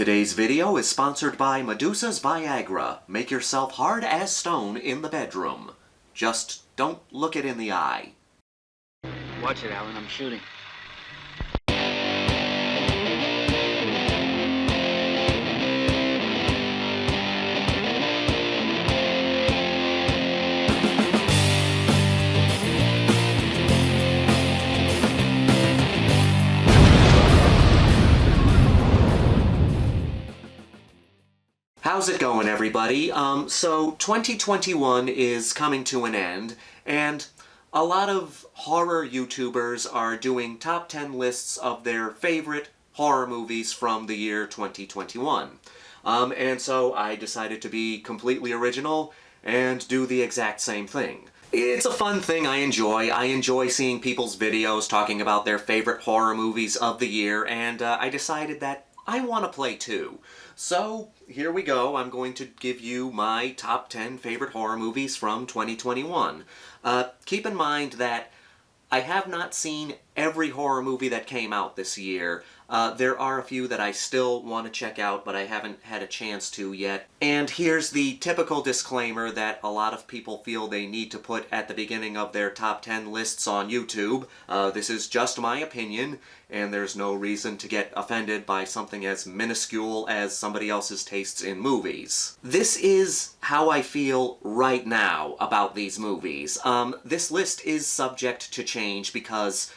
Today's video is sponsored by Medusa's Viagra. Make yourself hard as stone in the bedroom. Just don't look it in the eye. Watch it, Alan. I'm shooting. How's it going, everybody? So 2021 is coming to an end, and a lot of horror YouTubers are doing top 10 lists of their favorite horror movies from the year 2021. And so I decided to be completely original and do the exact same thing. It's a fun thing I enjoy. I enjoy seeing people's videos talking about their favorite horror movies of the year, and I decided that I want to play too. So, here we go. I'm going to give you my top 10 favorite horror movies from 2021. Keep in mind that I have not seen every horror movie that came out this year. There are a few that I still want to check out, but I haven't had a chance to yet. And here's the typical disclaimer that a lot of people feel they need to put at the beginning of their top 10 lists on YouTube. This is just my opinion, and there's no reason to get offended by something as minuscule as somebody else's tastes in movies. This is how I feel right now about these movies. This list is subject to change because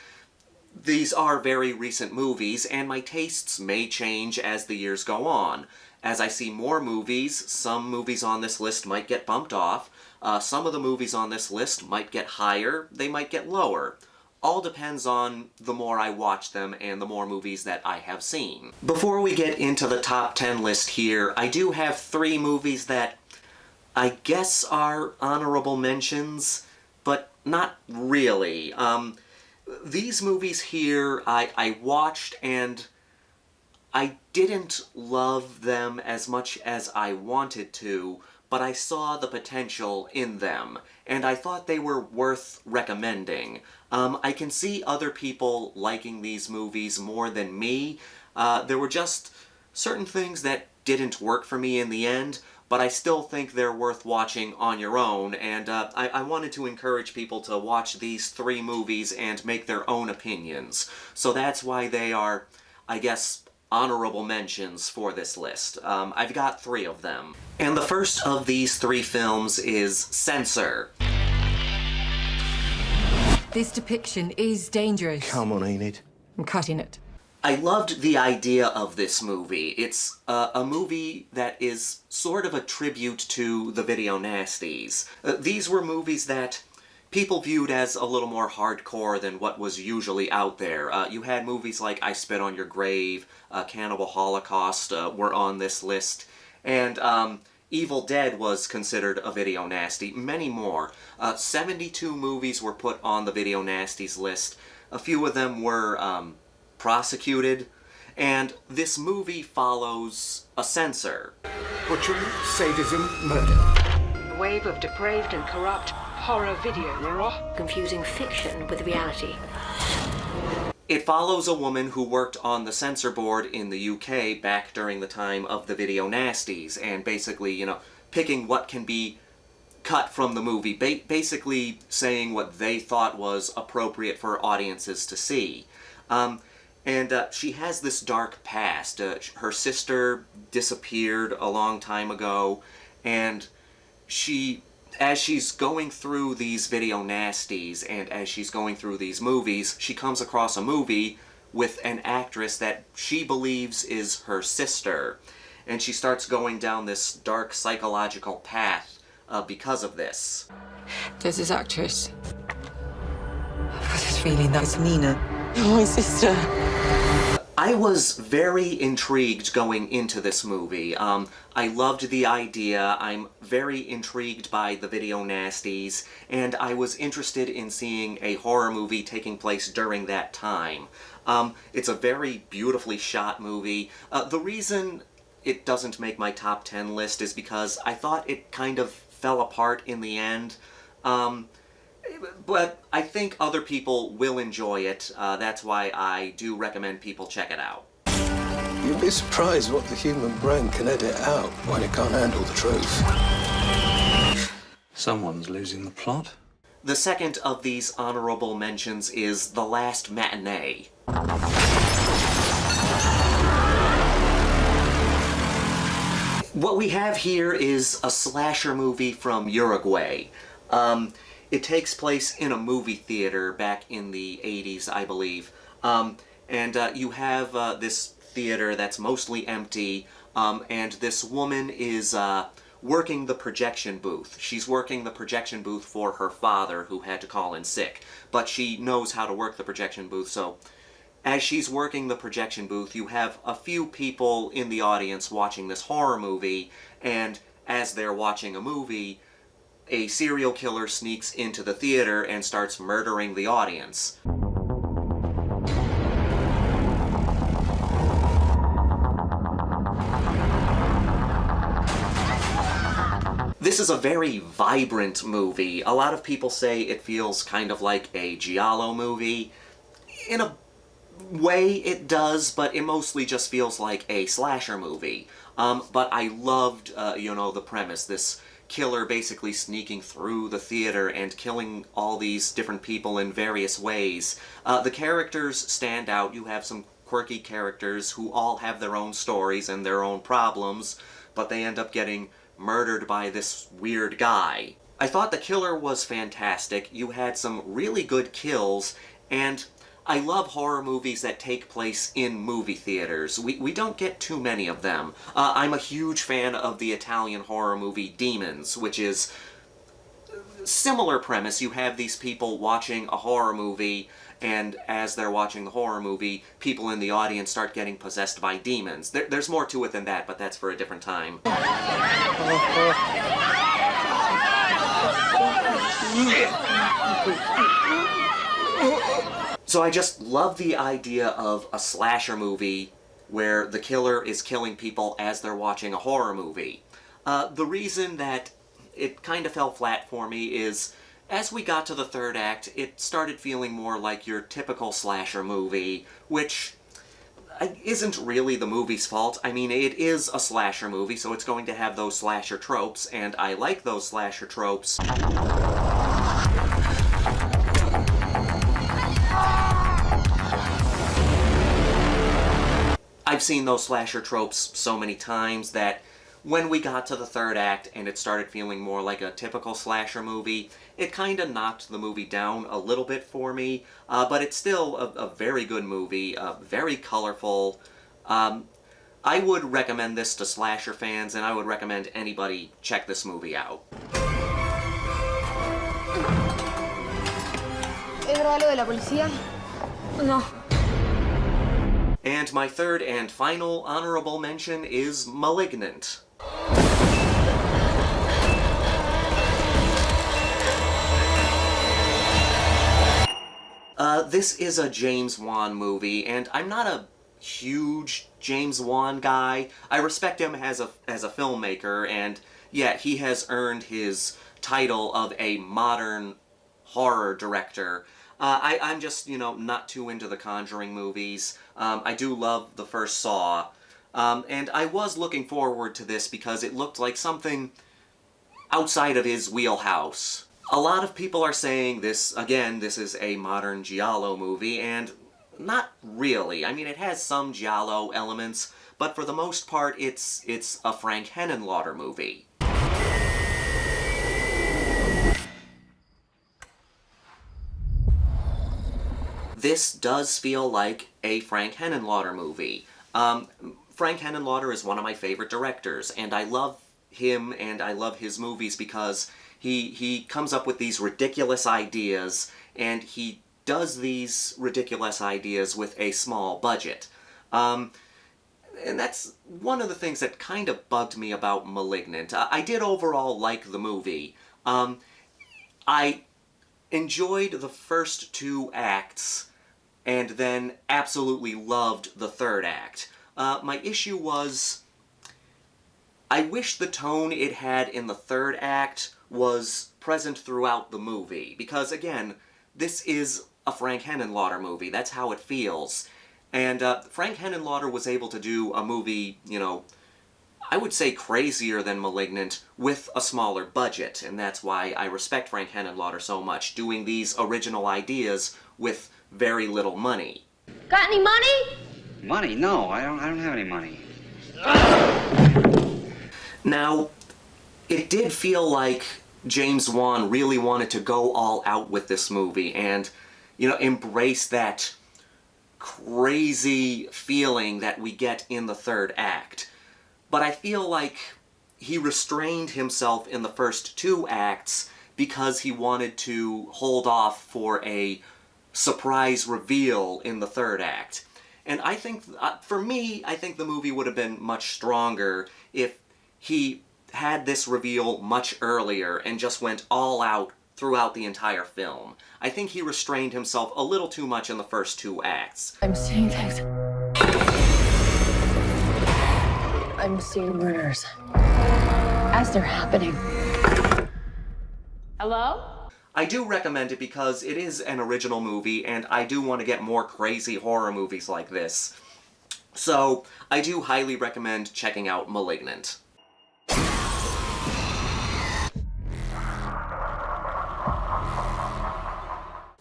these are very recent movies, and my tastes may change as the years go on. As I see more movies, some movies on this list might get bumped off. Some of the movies on this list might get higher, they might get lower. All depends on the more I watch them and the more movies that I have seen. Before we get into the top 10 list here, I do have 3 movies that I guess are honorable mentions, but not really. These movies here I watched, and I didn't love them as much as I wanted to, but I saw the potential in them, and I thought they were worth recommending. I can see other people liking these movies more than me. There were just certain things that didn't work for me in the end, but I still think they're worth watching on your own, and I wanted to encourage people to watch these 3 movies and make their own opinions. So that's why they are, I guess, honorable mentions for this list. I've got 3 of them. And the first of these 3 films is Censor. This depiction is dangerous. Come on, Enid. I'm cutting it. I loved the idea of this movie. It's a movie that is sort of a tribute to the video nasties. These were movies that people viewed as a little more hardcore than what was usually out there. You had movies like I Spit on Your Grave, Cannibal Holocaust were on this list, and Evil Dead was considered a video nasty. Many more. 72 movies were put on the video nasties list. A few of them were prosecuted, and this movie follows a censor. Butchery, sadism, murder. A wave of depraved and corrupt horror video. Confusing fiction with reality. It follows a woman who worked on the censor board in the UK back during the time of the video nasties, and basically, you know, picking what can be cut from the movie, basically saying what they thought was appropriate for audiences to see. And she has this dark past. Her sister disappeared a long time ago, and as she's going through these video nasties, and as she's going through these movies, she comes across a movie with an actress that she believes is her sister. And she starts going down this dark psychological path because of this. There's this actress. I've got this feeling that's Nina, my sister. I was very intrigued going into this movie. I loved the idea, I'm very intrigued by the video nasties, and I was interested in seeing a horror movie taking place during that time. It's a very beautifully shot movie. The reason it doesn't make my top 10 list is because I thought it kind of fell apart in the end. But I think other people will enjoy it. That's why I do recommend people check it out. You be surprised what the human brain can edit out when it can't handle the truth. Someone's losing the plot. The second of these honorable mentions is The Last Matinee. What we have here is a slasher movie from Uruguay. It takes place in a movie theater back in the 80s, I believe. You have this theater that's mostly empty, and this woman is working the projection booth. She's working the projection booth for her father, who had to call in sick. But she knows how to work the projection booth, so as she's working the projection booth, you have a few people in the audience watching this horror movie, and as they're watching a movie, a serial killer sneaks into the theater and starts murdering the audience. This is a very vibrant movie. A lot of people say it feels kind of like a giallo movie. In a way it does, but it mostly just feels like a slasher movie. But I loved, the premise. This killer basically sneaking through the theater and killing all these different people in various ways. The characters stand out. You have some quirky characters who all have their own stories and their own problems, but they end up getting murdered by this weird guy. I thought the killer was fantastic. You had some really good kills, and I love horror movies that take place in movie theaters. We don't get too many of them. I'm a huge fan of the Italian horror movie Demons, which is similar premise. You have these people watching a horror movie, and as they're watching the horror movie, people in the audience start getting possessed by demons. There's more to it than that, but that's for a different time. So I just love the idea of a slasher movie where the killer is killing people as they're watching a horror movie. The reason that it kind of fell flat for me is, as we got to the third act, it started feeling more like your typical slasher movie, which isn't really the movie's fault. I mean, it is a slasher movie, so it's going to have those slasher tropes, and I like those slasher tropes. I've seen those slasher tropes so many times that when we got to the third act and it started feeling more like a typical slasher movie, it kind of knocked the movie down a little bit for me, but it's still a very good movie, very colorful. I would recommend this to slasher fans, and I would recommend anybody check this movie out. ¿Es verdad lo de la policía? No. And my third and final honorable mention is Malignant. This is a James Wan movie, and I'm not a huge James Wan guy. I respect him as a filmmaker, and yeah, he has earned his title of a modern horror director. I'm just, not too into the Conjuring movies. I do love the first Saw. And I was looking forward to this because it looked like something outside of his wheelhouse. A lot of people are saying this is a modern giallo movie, and not really. I mean, it has some giallo elements, but for the most part, it's a Frank Henenlotter movie. This does feel like a Frank Henenlotter movie. Frank Henenlotter is one of my favorite directors, and I love him and I love his movies because he comes up with these ridiculous ideas, and he does these ridiculous ideas with a small budget. And that's one of the things that kind of bugged me about Malignant. I did overall like the movie. I enjoyed the first two acts, and then absolutely loved the third act. My issue was, I wish the tone it had in the third act was present throughout the movie, because again, this is a Frank Henenlotter movie, that's how it feels. And Frank Henenlotter was able to do a movie, you know, I would say crazier than Malignant with a smaller budget, and that's why I respect Frank Henenlotter so much, doing these original ideas with very little money. Got any money? Money? No, I don't have any money. Now, it did feel like James Wan really wanted to go all out with this movie and, you know, embrace that crazy feeling that we get in the third act. But I feel like he restrained himself in the first two acts because he wanted to hold off for a surprise reveal in the third act. And I think, for me, I think the movie would have been much stronger if he had this reveal much earlier and just went all out throughout the entire film. I think he restrained himself a little too much in the first two acts. I'm seeing things. I'm seeing murders. As they're happening. Hello? I do recommend it because it is an original movie, and I do want to get more crazy horror movies like this. So, I do highly recommend checking out Malignant.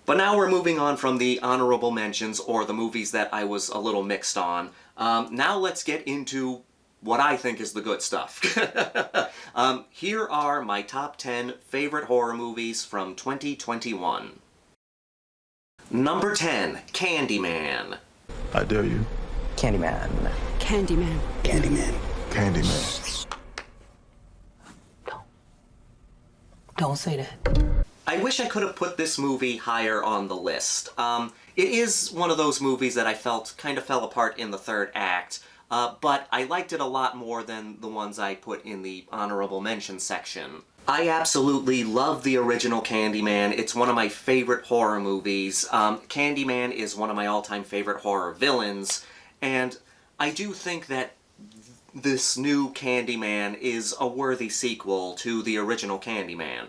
But now we're moving on from the honorable mentions, or the movies that I was a little mixed on. Now let's get into what I think is the good stuff. Here are my top 10 favorite horror movies from 2021. Number 10, Candyman. I dare you. Candyman. Candyman. Candyman. Candyman. Don't say that. I wish I could have put this movie higher on the list. It is one of those movies that I felt kind of fell apart in the third act, but I liked it a lot more than the ones I put in the honorable mention section. I absolutely love the original Candyman. It's one of my favorite horror movies. Candyman is one of my all-time favorite horror villains, and I do think that this new Candyman is a worthy sequel to the original Candyman.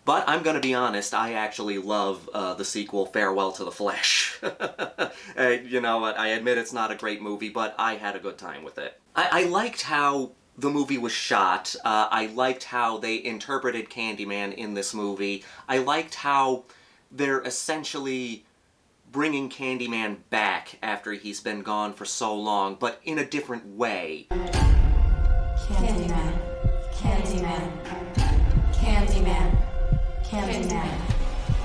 But I'm gonna be honest, I actually love the sequel, Farewell to the Flesh. You know what, I admit it's not a great movie, but I had a good time with it. I liked how the movie was shot. I liked how they interpreted Candyman in this movie. I liked how they're essentially bringing Candyman back after he's been gone for so long, but in a different way. Candyman. Candyman. Candyman. Candyman.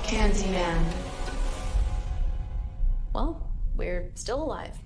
Candyman. Well, we're still alive.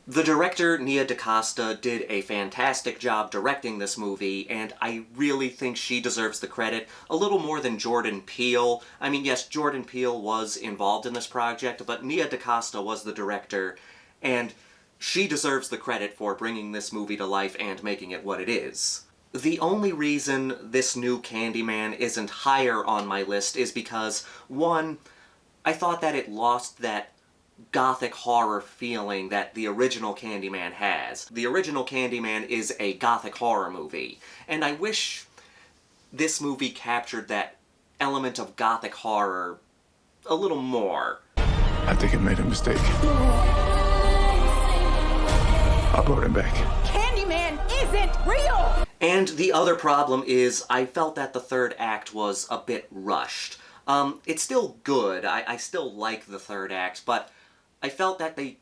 The director, Nia DaCosta, did a fantastic job directing this movie, and I really think she deserves the credit a little more than Jordan Peele. I mean, yes, Jordan Peele was involved in this project, but Nia DaCosta was the director, and she deserves the credit for bringing this movie to life and making it what it is. The only reason this new Candyman isn't higher on my list is because, one, I thought that it lost that gothic horror feeling that the original Candyman has. The original Candyman is a gothic horror movie, and I wish this movie captured that element of gothic horror a little more. I think it made a mistake. I brought him back. Candyman isn't real! And the other problem is, I felt that the third act was a bit rushed. It's still good, I still like the third act, but I felt that they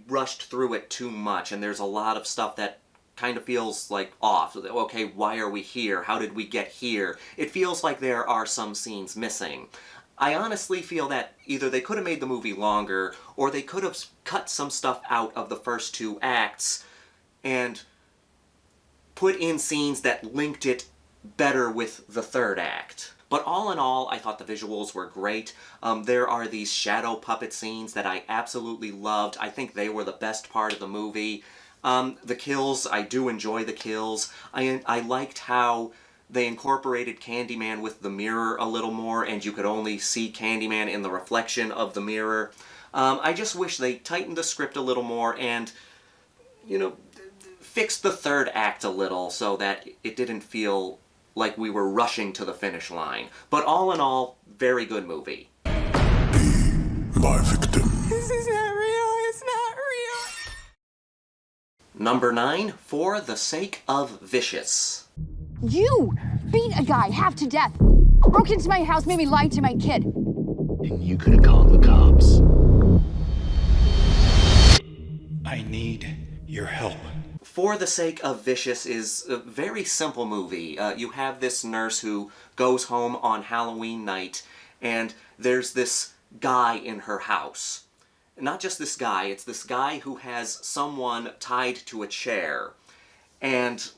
rushed through it too much, and there's a lot of stuff that kind of feels like off. Okay, why are we here? How did we get here? It feels like there are some scenes missing. I honestly feel that either they could have made the movie longer, or they could have cut some stuff out of the first two acts and put in scenes that linked it better with the third act. But all in all, I thought the visuals were great. There are these shadow puppet scenes that I absolutely loved. I think they were the best part of the movie. The kills, I do enjoy the kills. I liked how they incorporated Candyman with the mirror a little more, and you could only see Candyman in the reflection of the mirror. I just wish they tightened the script a little more and, you know, fixed the third act a little so that it didn't feel like we were rushing to the finish line. But all in all, very good movie. Be my victim. This is not real. Number 9, For the Sake of Vicious. You beat a guy half to death. Broke into my house, made me lie to my kid. And you could have called the cops. I need your help. For the Sake of Vicious is a very simple movie. You have this nurse who goes home on Halloween night, and there's this guy in her house. Not just this guy, it's this guy who has someone tied to a chair. And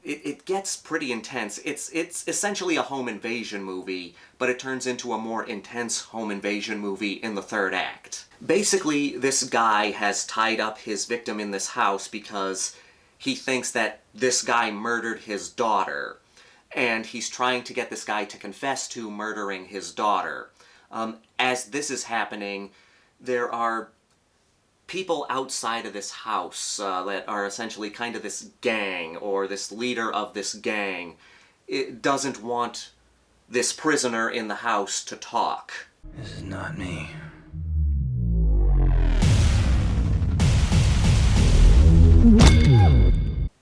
it gets pretty intense. It's essentially a home invasion movie, but it turns into a more intense home invasion movie in the third act. Basically, this guy has tied up his victim in this house because he thinks that this guy murdered his daughter, and he's trying to get this guy to confess to murdering his daughter. As this is happening, there are people outside of this house that are essentially kind of this gang, or this leader of this gang. It doesn't want this prisoner in the house to talk. This is not me.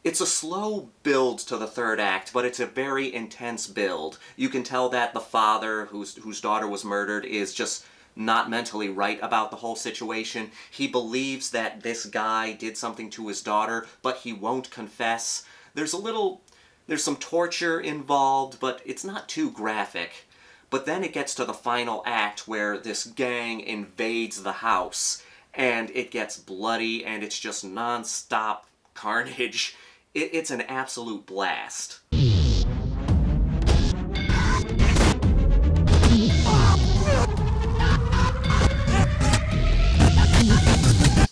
It's a slow build to the third act, but it's a very intense build. You can tell that the father whose daughter was murdered is just not mentally right about the whole situation. He believes that this guy did something to his daughter, but he won't confess. There's some torture involved, but it's not too graphic. But then it gets to the final act where this gang invades the house, and it gets bloody, and it's just non-stop carnage. It's an absolute blast.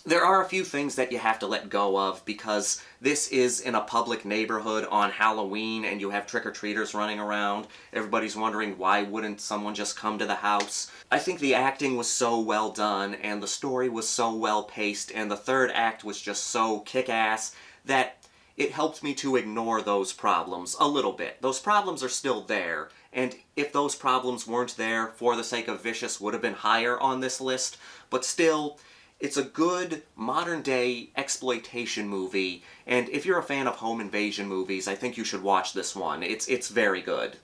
There are a few things that you have to let go of because this is in a public neighborhood on Halloween and you have trick-or-treaters running around. Everybody's wondering why wouldn't someone just come to the house. I think the acting was so well done and the story was so well paced and the third act was just so kick-ass that it helped me to ignore those problems a little bit. Those problems are still there, and if those problems weren't there, For the Sake of Vicious would have been higher on this list, but still, it's a good modern-day exploitation movie, and if you're a fan of home invasion movies, I think you should watch this one. It's very good.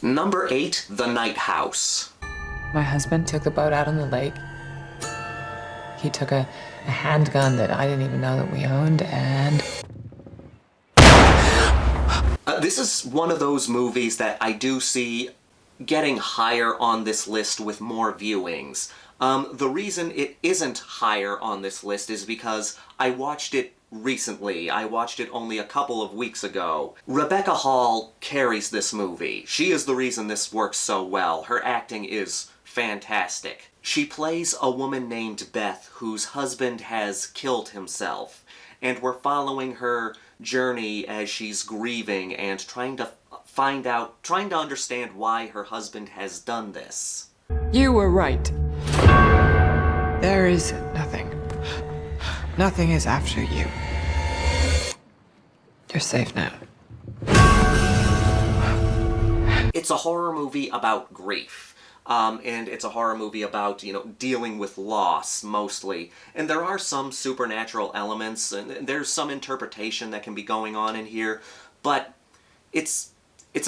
Number 8, The Night House. My husband took the boat out on the lake. He took a handgun that I didn't even know that we owned, and... This is one of those movies that I do see getting higher on this list with more viewings. The reason it isn't higher on this list is because I watched it recently. I watched it only a couple of weeks ago. Rebecca Hall carries this movie. She is the reason this works so well. Her acting is fantastic. She plays a woman named Beth whose husband has killed himself, and we're following her journey as she's grieving and trying to understand why her husband has done this. You were right. There is nothing. Nothing is after you. You're safe now. It's a horror movie about grief. And it's a horror movie about, dealing with loss, mostly. And there are some supernatural elements, and there's some interpretation that can be going on in here, but it's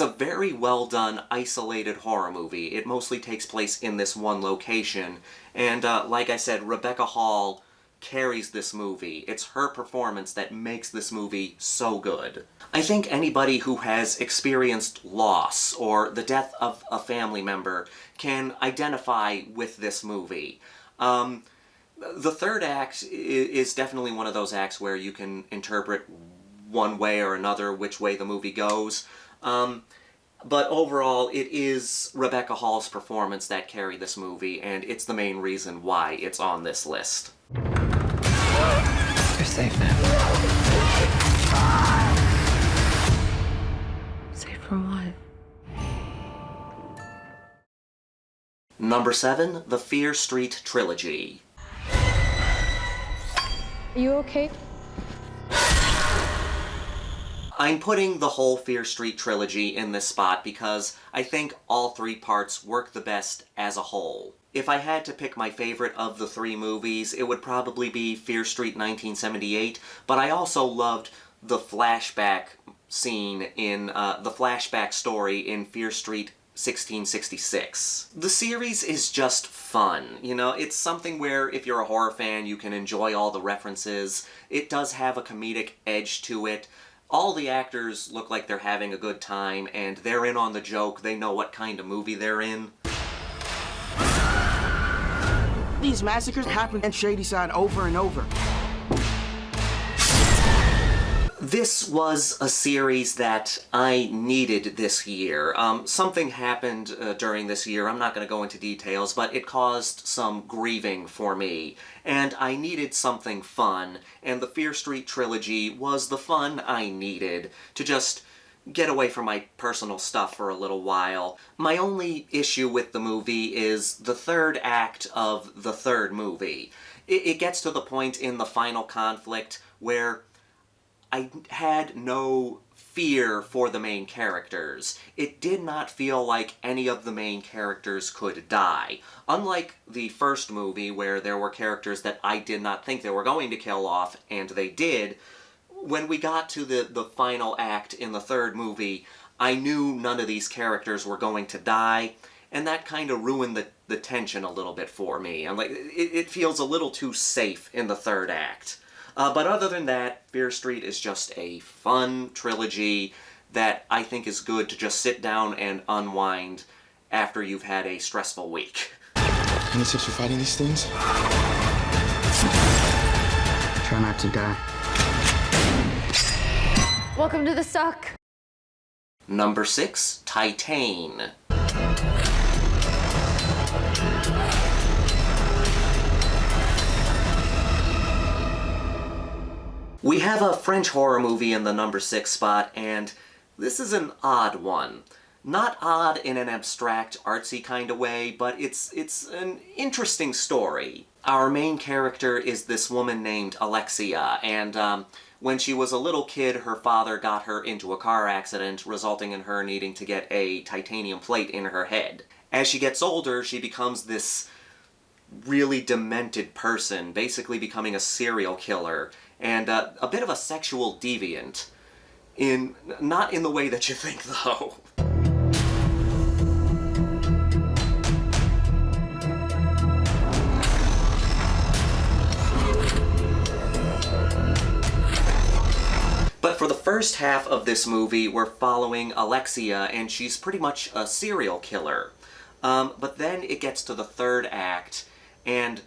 a very well-done, isolated horror movie. It mostly takes place in this one location, and like I said, Rebecca Hall carries this movie. It's her performance that makes this movie so good. I think anybody who has experienced loss or the death of a family member can identify with this movie. The third act is definitely one of those acts where you can interpret one way or another which way the movie goes. But overall, it is Rebecca Hall's performance that carried this movie, and it's the main reason why it's on this list. You're safe now. Safe from what? Number 7, The Fear Street Trilogy. Are you okay? I'm putting the whole Fear Street trilogy in this spot because I think all three parts work the best as a whole. If I had to pick my favorite of the three movies, it would probably be Fear Street 1978, but I also loved the flashback scene in, the flashback story in Fear Street 1666. The series is just fun, you know, it's something where if you're a horror fan you can enjoy all the references. It does have a comedic edge to it. All the actors look like they're having a good time, and they're in on the joke. They know what kind of movie they're in. These massacres happen in Shadyside over and over. This was a series that I needed this year. Something happened during this year, I'm not going to go into details, but it caused some grieving for me. And I needed something fun, and the Fear Street trilogy was the fun I needed to just get away from my personal stuff for a little while. My only issue with the movie is the third act of the third movie. It gets to the point in the final conflict where I had no fear for the main characters. It did not feel like any of the main characters could die. Unlike the first movie, where there were characters that I did not think they were going to kill off, and they did, when we got to the final act in the third movie, I knew none of these characters were going to die, and that kind of ruined the tension a little bit for me. I'm like, it feels a little too safe in the third act. But other than that, Fear Street is just a fun trilogy that I think is good to just sit down and unwind after you've had a stressful week. Any tips for fighting these things? Try not to die. Welcome to the suck. Number 6, Titane. We have a French horror movie in the number 6 spot, and this is an odd one. Not odd in an abstract, artsy kind of way, but it's an interesting story. Our main character is this woman named Alexia, and when she was a little kid, her father got her into a car accident, resulting in her needing to get a titanium plate in her head. As she gets older, she becomes this really demented person, basically becoming a serial killer, and a bit of a sexual deviant. Not in the way that you think, though. But for the first half of this movie, we're following Alexia, and she's pretty much a serial killer. But then it gets to the third act, and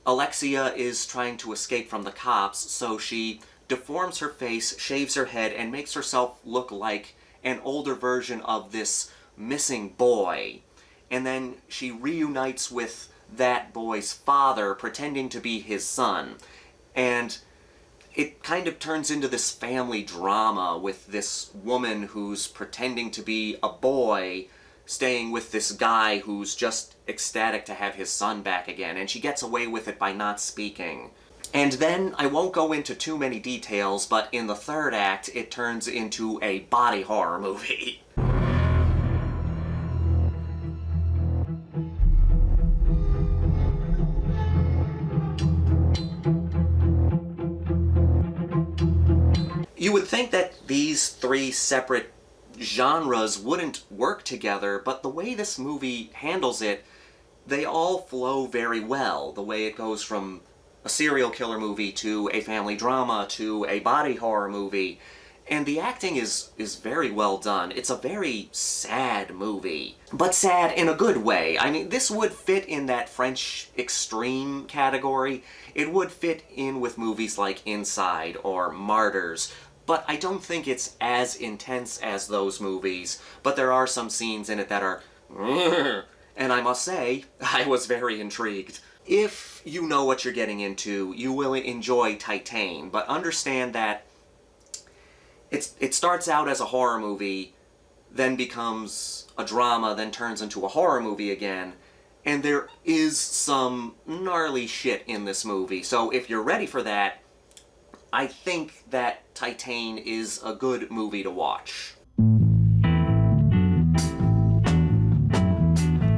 Alexia is trying to escape from the cops, so she deforms her face, shaves her head, and makes herself look like an older version of this missing boy. And then she reunites with that boy's father, pretending to be his son. And it kind of turns into this family drama with this woman who's pretending to be a boy, staying with this guy who's just ecstatic to have his son back again, and she gets away with it by not speaking. And then, I won't go into too many details, but in the third act, it turns into a body horror movie. You would think that these three separate genres wouldn't work together, but the way this movie handles it, they all flow very well. The way it goes from a serial killer movie to a family drama to a body horror movie, and the acting is very well done. It's a very sad movie, but sad in a good way. I mean, this would fit in that French extreme category. It would fit in with movies like Inside or Martyrs, but I don't think it's as intense as those movies, but there are some scenes in it that are and I must say, I was very intrigued. If you know what you're getting into, you will enjoy Titane, but understand that it starts out as a horror movie, then becomes a drama, then turns into a horror movie again, and there is some gnarly shit in this movie, so if you're ready for that, I think that Titan is a good movie to watch.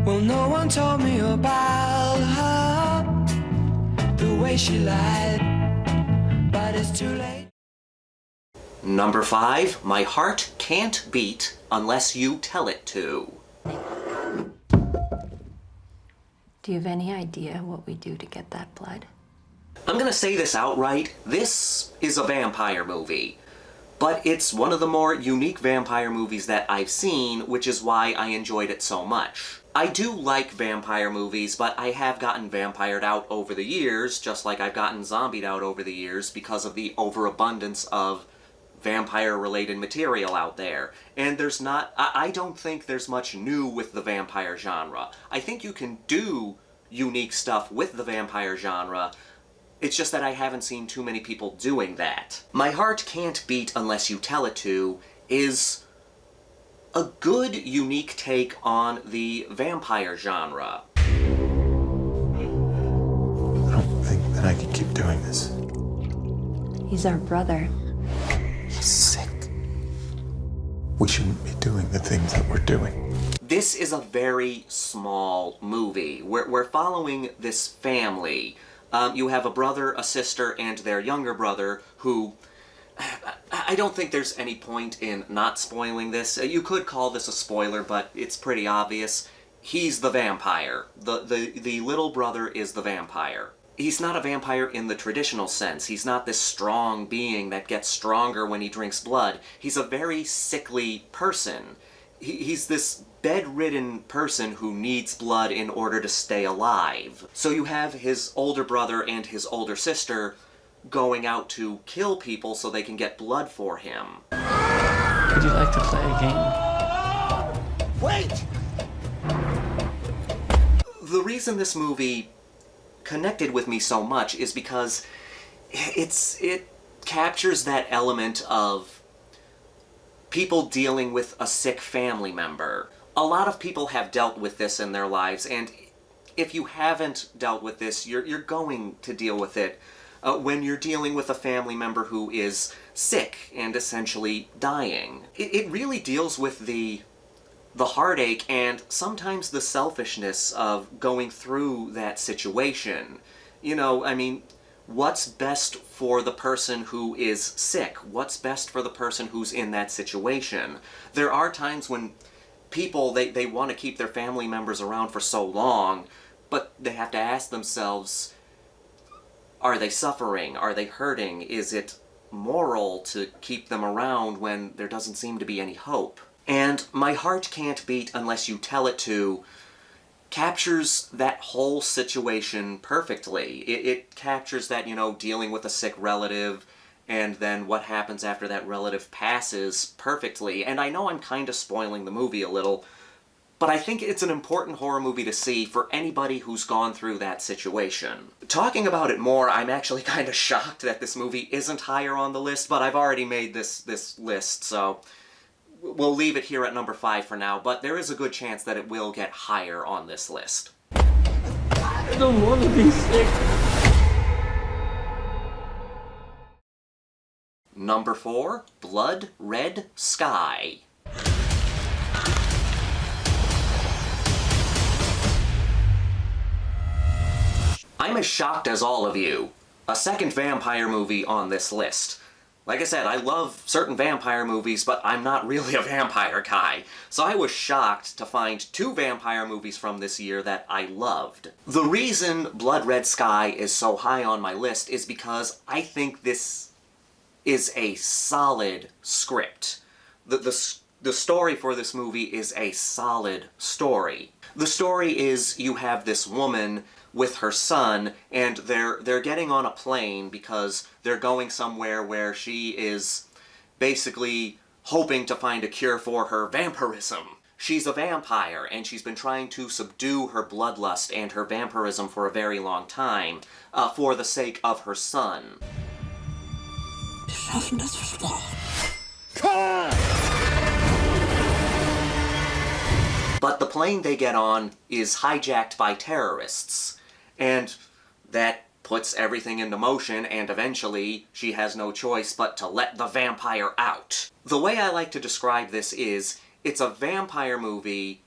Well, no one told me about her, the way she lied, but it's too late. Number 5, my heart can't beat unless you tell it to. Do you have any idea what we do to get that blood? I'm gonna say this outright, this is a vampire movie. But it's one of the more unique vampire movies that I've seen, which is why I enjoyed it so much. I do like vampire movies, but I have gotten vampired out over the years, just like I've gotten zombied out over the years because of the overabundance of vampire-related material out there. And there's not... I don't think there's much new with the vampire genre. I think you can do unique stuff with the vampire genre. It's just that I haven't seen too many people doing that. My Heart Can't Beat Unless You Tell It To is a good, unique take on the vampire genre. I don't think that I can keep doing this. He's our brother. He's sick. We shouldn't be doing the things that we're doing. This is a very small movie. We're following this family. You have a brother, a sister, and their younger brother who... I don't think there's any point in not spoiling this. You could call this a spoiler, but it's pretty obvious. He's the vampire. The little brother is the vampire. He's not a vampire in the traditional sense. He's not this strong being that gets stronger when he drinks blood. He's a very sickly person. He's this bedridden person who needs blood in order to stay alive. So you have his older brother and his older sister going out to kill people so they can get blood for him. Would you like to play a game? Wait! The reason this movie connected with me so much is because it captures that element of people dealing with a sick family member. A lot of people have dealt with this in their lives, and if you haven't dealt with this, you're going to deal with it when you're dealing with a family member who is sick and essentially dying. It really deals with the heartache and sometimes the selfishness of going through that situation. You know, I mean, what's best for the person who is sick? What's best for the person who's in that situation? There are times when people, they want to keep their family members around for so long, but they have to ask themselves, are they suffering? Are they hurting? Is it moral to keep them around when there doesn't seem to be any hope? And My Heart Can't Beat Unless You Tell It To captures that whole situation perfectly. It captures that, you know, dealing with a sick relative and then what happens after that relative passes perfectly. And I know I'm kind of spoiling the movie a little, but I think it's an important horror movie to see for anybody who's gone through that situation. Talking about it more, I'm actually kind of shocked that this movie isn't higher on the list, but I've already made this list, so we'll leave it here at number 5 for now, but there is a good chance that it will get higher on this list. I don't want to be sick. Number 4, Blood Red Sky. I'm as shocked as all of you. A second vampire movie on this list. Like I said, I love certain vampire movies, but I'm not really a vampire guy. So I was shocked to find 2 vampire movies from this year that I loved. The reason Blood Red Sky is so high on my list is because I think this is a solid script. The story for this movie is a solid story. The story is you have this woman with her son, and they're getting on a plane because they're going somewhere where she is basically hoping to find a cure for her vampirism. She's a vampire, and she's been trying to subdue her bloodlust and her vampirism for a very long time, for the sake of her son. But the plane they get on is hijacked by terrorists, and that puts everything into motion, and eventually she has no choice but to let the vampire out. The way I like to describe this is, it's a vampire movie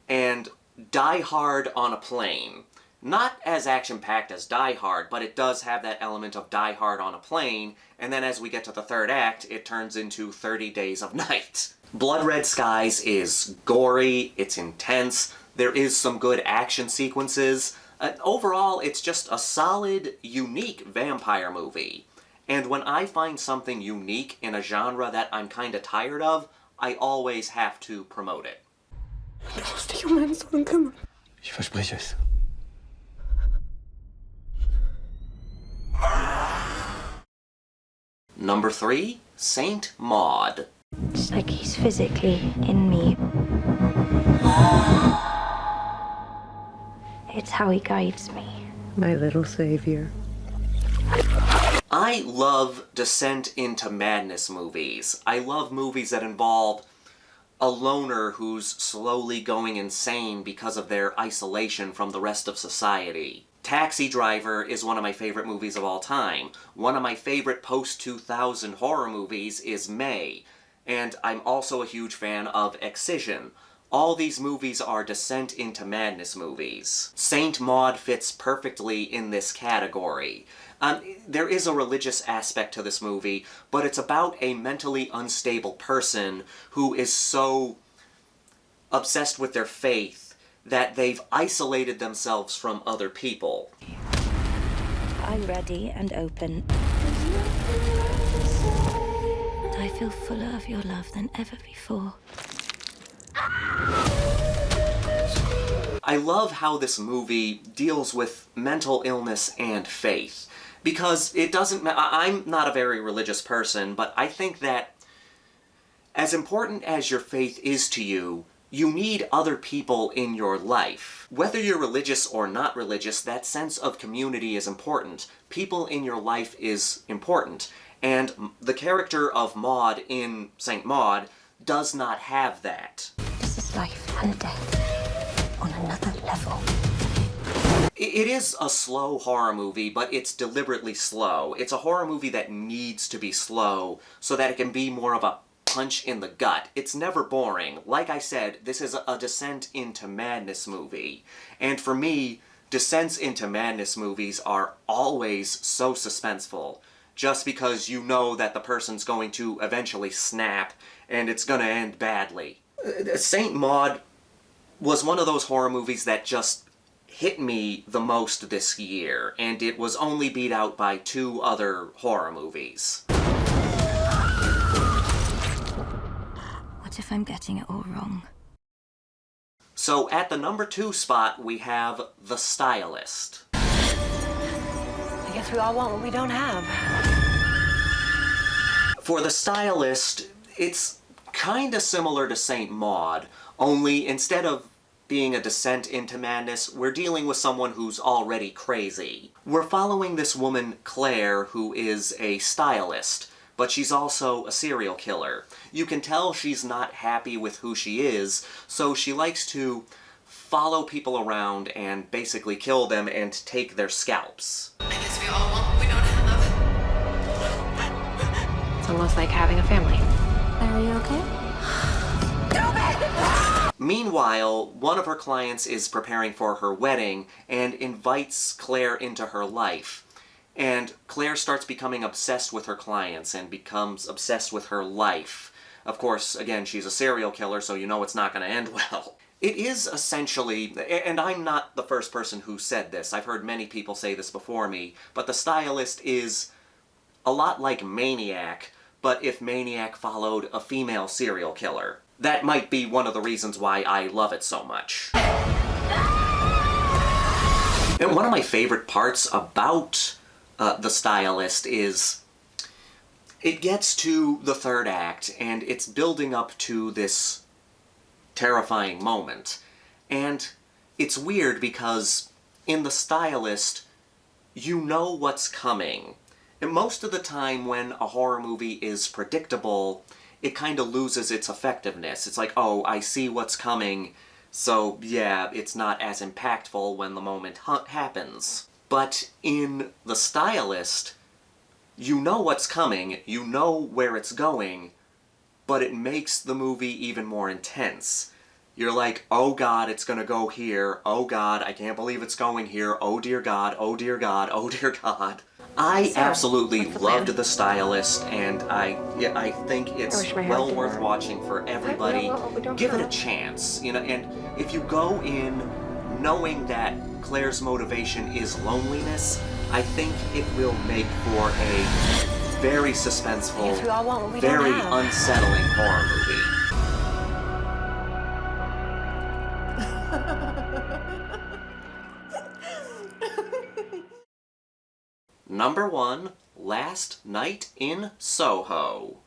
and Die Hard on a plane. Not as action-packed as Die Hard, but it does have that element of Die Hard on a plane, and then as we get to the third act, it turns into 30 Days of Night. Blood Red Skies is gory, it's intense, there is some good action sequences. Overall, it's just a solid, unique vampire movie. And when I find something unique in a genre that I'm kinda tired of, I always have to promote it. Ich verspreche es. Number 3, Saint Maud. It's like he's physically in me. It's how he guides me. My little savior. I love descent into madness movies. I love movies that involve a loner who's slowly going insane because of their isolation from the rest of society. Taxi Driver is one of my favorite movies of all time. One of my favorite post-2000 horror movies is May, and I'm also a huge fan of Excision. All these movies are descent into madness movies. Saint Maud fits perfectly in this category. There is a religious aspect to this movie, but it's about a mentally unstable person who is so obsessed with their faith that they've isolated themselves from other people. I'm ready and open. And I feel fuller of your love than ever before. I love how this movie deals with mental illness and faith, because it doesn't I'm not a very religious person, but I think that as important as your faith is to you, you need other people in your life. Whether you're religious or not religious, that sense of community is important. People in your life is important. And the character of Maud in Saint Maud does not have that. This is life and death on another level. It is a slow horror movie, but it's deliberately slow. It's a horror movie that needs to be slow so that it can be more of a punch in the gut. It's never boring. Like I said, this is a descent into madness movie. And for me, descents into madness movies are always so suspenseful, just because you know that the person's going to eventually snap and it's gonna end badly. Saint Maud was one of those horror movies that just hit me the most this year, and it was only beat out by 2 other horror movies. What if I'm getting it all wrong? So at the number 2 spot, we have The Stylist. I guess we all want what we don't have. For The Stylist, it's kinda similar to Saint Maud, only instead of being a descent into madness, we're dealing with someone who's already crazy. We're following this woman, Claire, who is a stylist, but she's also a serial killer. You can tell she's not happy with who she is, so she likes to follow people around and basically kill them and take their scalps. I guess we all want what we don't have. It's almost like having a family. Are you okay? Meanwhile, one of her clients is preparing for her wedding and invites Claire into her life. And Claire starts becoming obsessed with her clients and becomes obsessed with her life. Of course, again, she's a serial killer, so you know it's not going to end well. It is essentially, and I'm not the first person who said this, I've heard many people say this before me, but The Stylist is a lot like Maniac, but if Maniac followed a female serial killer. That might be one of the reasons why I love it so much. And one of my favorite parts about The Stylist is it gets to the third act and it's building up to this terrifying moment. And it's weird because in The Stylist, you know what's coming. And most of the time when a horror movie is predictable, it kind of loses its effectiveness. It's like, oh, I see what's coming, so yeah, it's not as impactful when the moment happens. But in The Stylist, you know what's coming, you know where it's going, but it makes the movie even more intense. You're like, oh god, it's gonna go here, oh god, I can't believe it's going here, oh dear god, oh dear god, oh dear god. I absolutely loved The Stylist, and I think it's well worth watching for everybody. Give it a chance, you know, and if you go in knowing that Claire's motivation is loneliness, I think it will make for a very suspenseful, very unsettling horror movie. Number 1, Last Night in Soho.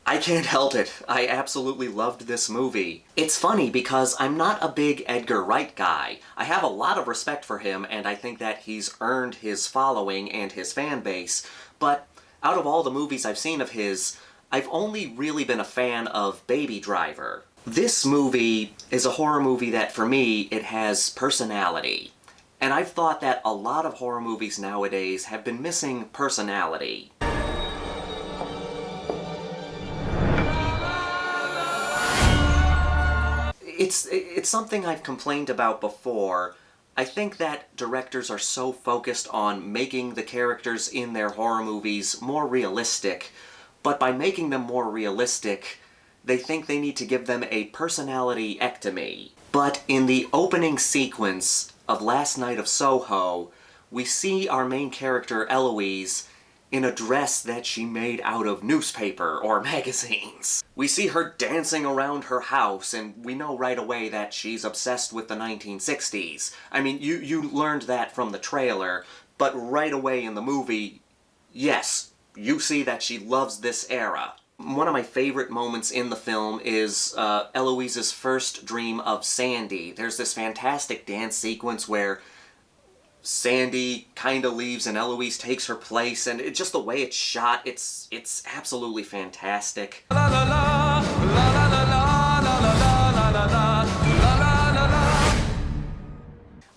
I can't help it. I absolutely loved this movie. It's funny because I'm not a big Edgar Wright guy. I have a lot of respect for him, and I think that he's earned his following and his fan base, but out of all the movies I've seen of his, I've only really been a fan of Baby Driver. This movie is a horror movie that, for me, it has personality. And I've thought that a lot of horror movies nowadays have been missing personality. It's something I've complained about before. I think that directors are so focused on making the characters in their horror movies more realistic, but by making them more realistic, they think they need to give them a personality-ectomy. But in the opening sequence of Last Night of Soho, we see our main character, Eloise, in a dress that she made out of newspaper or magazines. We see her dancing around her house, and we know right away that she's obsessed with the 1960s. I mean, you learned that from the trailer, but right away in the movie, yes, you see that she loves this era. One of my favorite moments in the film is Eloise's first dream of Sandy. There's this fantastic dance sequence where Sandy kind of leaves and Eloise takes her place, and just the way it's shot, it's absolutely fantastic.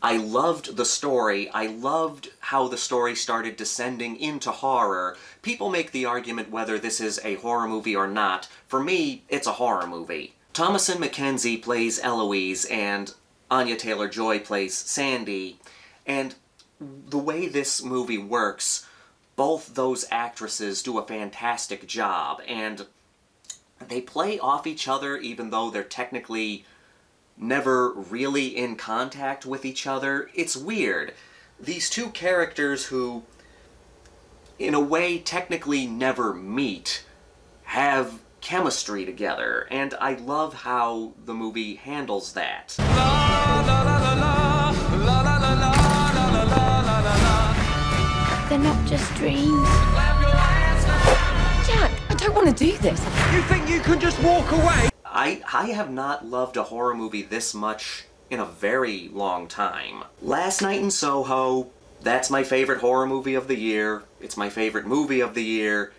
I loved the story. I loved how the story started descending into horror. People make the argument whether this is a horror movie or not. For me, it's a horror movie. Thomasin McKenzie plays Eloise, and Anya Taylor-Joy plays Sandy. And the way this movie works, both those actresses do a fantastic job, and they play off each other even though they're technically never really in contact with each other. It's weird. These two characters who, in a way, technically never meet, have chemistry together, and I love how the movie handles that. They're not just dreams. Jack, I don't want to do this. You think you can just walk away? I have not loved a horror movie this much in a very long time. Last Night in Soho, that's my favorite horror movie of the year. It's my favorite movie of the year.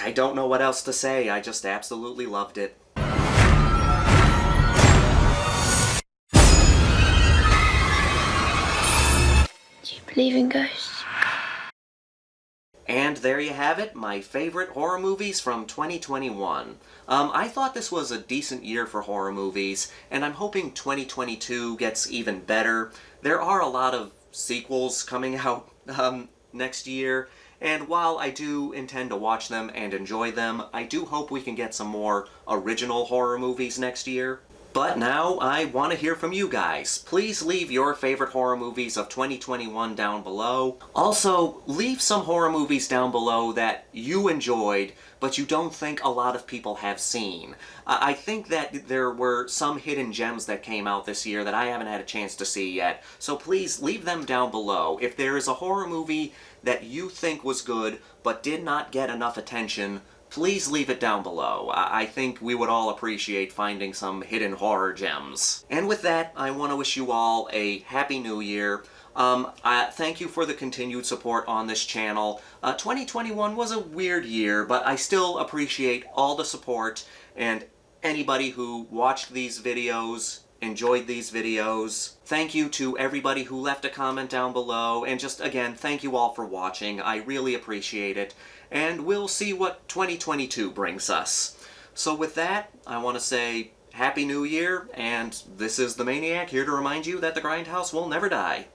I don't know what else to say, I just absolutely loved it. Do you believe in ghosts? And there you have it, my favorite horror movies from 2021. I thought this was a decent year for horror movies, and I'm hoping 2022 gets even better. There are a lot of sequels coming out next year, and while I do intend to watch them and enjoy them, I do hope we can get some more original horror movies next year. But now, I want to hear from you guys. Please leave your favorite horror movies of 2021 down below. Also, leave some horror movies down below that you enjoyed, but you don't think a lot of people have seen. I think that there were some hidden gems that came out this year that I haven't had a chance to see yet, so please leave them down below. If there is a horror movie that you think was good, but did not get enough attention, please leave it down below. I think we would all appreciate finding some hidden horror gems. And with that, I want to wish you all a Happy New Year. Thank you for the continued support on this channel. 2021 was a weird year, but I still appreciate all the support and anybody who watched these videos, enjoyed these videos. Thank you to everybody who left a comment down below, and just again, thank you all for watching. I really appreciate it, and we'll see what 2022 brings us. So with that, I want to say Happy New Year, and this is the Maniac here to remind you that the Grindhouse will never die.